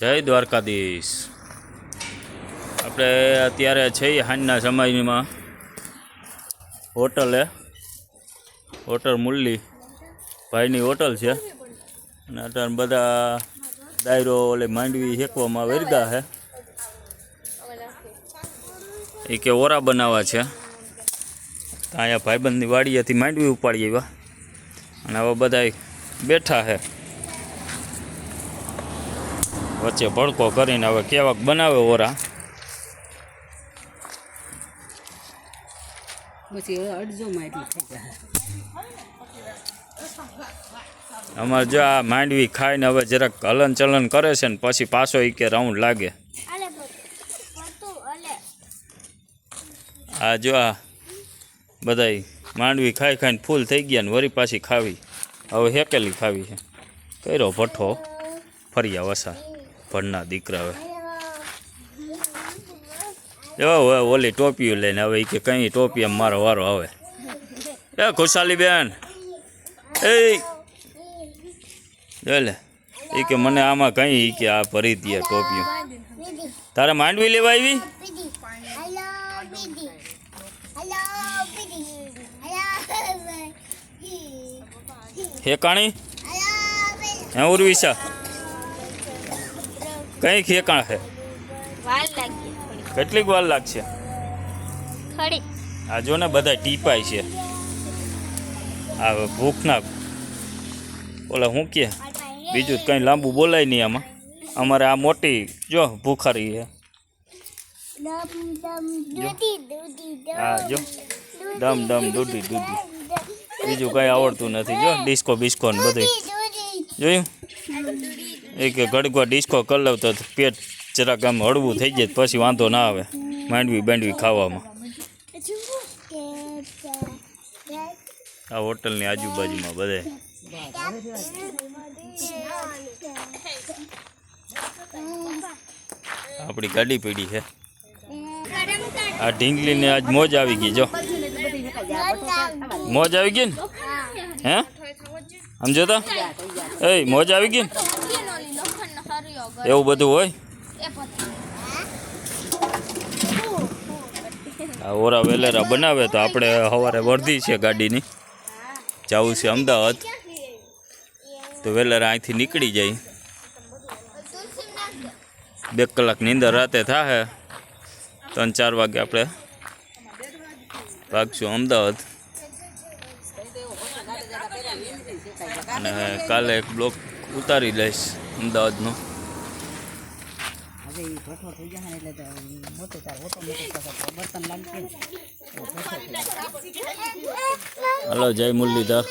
જય દ્વારકાધીશ। આપણે અત્યારે છીએ સાંજના સમયમાં હોટલ મુરલી ભાઈની હોટલ છે અને અત્યારે બધા દાયરો ઓલે માંડવી શેકવામાં વેરગા છે એ કે ઓરા બનાવવા છે। અહીંયા ભાઈબંધની વાડીએથી માંડવી ઉપાડી આવ્યા અને હવે બધા બેઠા છે વચ્ચે ભડકો કરીને। હવે કેવાક બનાવે ઓરા અમારે જો આ માંડવી ખાઈને હવે જરાક હલન ચલન કરે છે ને પછી પાછો એ કે રાઉન્ડ લાગે। આ જો આ બધાય માંડવી ખાઈ ખાઈને ફૂલ થઈ ગયા ને વરી પાછી ખાવી હવે હેકેલી ખાવી છે। કર્યો ભઠ્ઠો ફર્યા વસા ભણના દીકરા હવે ઓલી ટોપીઓ લઈને હવે કે કઈ ટોપી એમ મારો વારો આવે। એ ખુશાલી બેન એ જોલે એ કે મને આમાં કઈ કે આ ભરી દે ટોપીઓ। તારે માંડવી લેવા આવી હેકાણી હે ઉર્વિશા કઈ હેકાણ છે કેટલીક વાર લાગશે આ જો ને બધા ટીપાય છે આ ભૂખના ઓલા શું કે બીજું કંઈ લાંબુ બોલાય નહીં આમાં। અમારે આ મોટી જો ભૂખારી છે હા જો દમ દમ દૂધી દૂધી બીજું કંઈ આવડતું નથી। જો ડિસ્કો બિસ્કો ને બધું જોયું એક ઘડીક ડિસ્કો કરી લઉં તો પેટ જરાક આમ હળવું થઈ જાય પછી વાંધો ના આવે માંડવી બાંડવી ખાવામાં। આ હોટલની આજુબાજુમાં બધે આપણી ગાડી પડી છે। આ ઢીંગલીને આજ મોજ આવી ગઈ જો મોજ આવી ગઈ ને હે આમ જોતા એ મોજ આવી ગઈ ને એવું બધું હોય। આ ઓરા વેલેરા બનાવે તો આપણે સવારે વર્ધી છે ગાડીની જવું છે અમદાવાદ તો વેલેરા અહીંથી નીકળી જાય 2 કલાકની અંદર રાતે થાય 3-4 વાગે આપણે ભાગશું અમદાવાદ અને કાલે એક બ્લોક ઉતારી લઈશ અમદાવાદનો। હલો જય મુરલીધર।